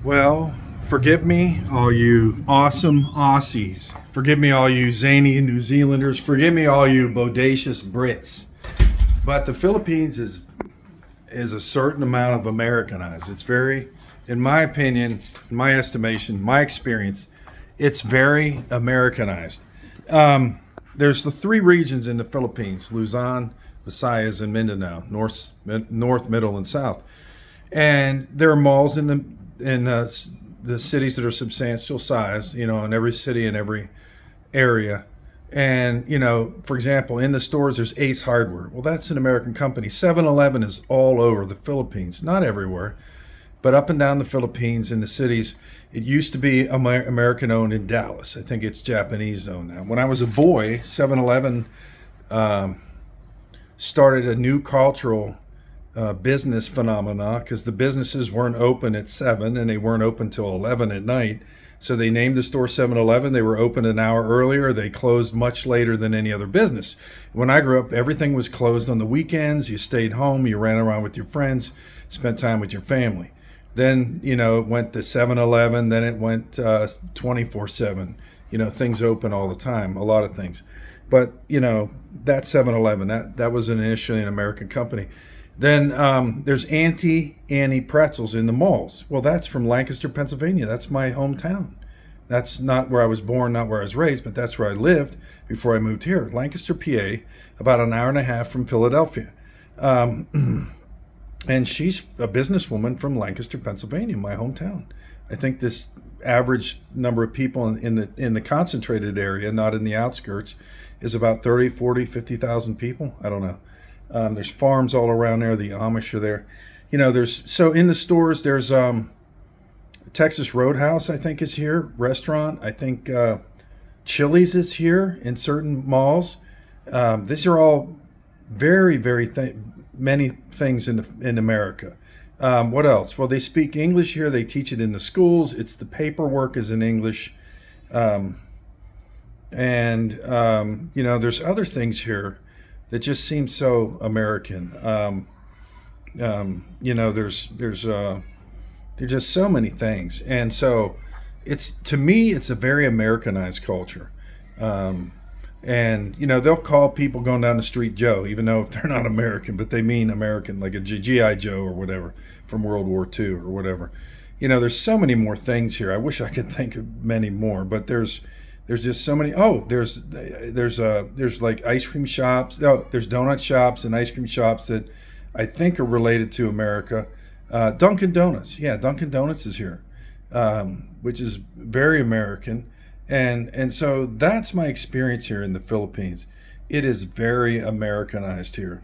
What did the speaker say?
Well, forgive me, all you awesome Aussies. Forgive me, all you zany New Zealanders. Forgive me, all you bodacious Brits. But the Philippines is a certain amount of Americanized. It's very, in my opinion, in my estimation, my experience, it's very Americanized. There's the three regions in the Philippines: Luzon, Visayas, and Mindanao, north, middle, and south. And there are malls in the cities that are substantial size, in every city and every area. And, for example, in the stores, there's Ace Hardware. Well, that's an American company. 7-Eleven is all over the Philippines, not everywhere, but up and down the Philippines in the cities. It used to be American owned in Dallas. I think it's Japanese owned now. When I was a boy, 7-Eleven started a new cultural business phenomena because the businesses weren't open at 7 and they weren't open till 11 at night. So they named the store 7-Eleven. They were open an hour earlier. They closed much later than any other business. When I grew up, everything was closed on the weekends. You stayed home. You ran around with your friends, spent time with your family. Then, it went to 7-Eleven. Then it went 24/7. Things open all the time, a lot of things. But, that 7-Eleven, that was initially an American company. Then there's Auntie Annie Pretzels in the malls. Well, that's from Lancaster, Pennsylvania. That's my hometown. That's not where I was born, not where I was raised, but that's where I lived before I moved here. Lancaster, PA, about an hour and a half from Philadelphia. And she's a businesswoman from Lancaster, Pennsylvania, my hometown. I think this average number of people in the concentrated area, not in the outskirts, is about 30, 40, 50,000 people. I don't know. There's farms all around there. The Amish are there. So in the stores, there's Texas Roadhouse, I think, is here. Restaurant. I think Chili's is here in certain malls. These are all very, very many things in America. What else? Well, they speak English here. They teach it in the schools. The paperwork is in English. There's other things here that just seem so American. There's just so many things, and so to me it's a very Americanized culture. They'll call people going down the street Joe, even though if they're not American, but they mean American, like a GI Joe or whatever from World War II or whatever. There's so many more things here. I wish I could think of many more, but there's just so many. Oh, there's like ice cream shops. Oh, there's donut shops and ice cream shops that I think are related to America. Dunkin' Donuts. Yeah, Dunkin' Donuts is here, which is very American. And so that's my experience here in the Philippines. It is very Americanized here.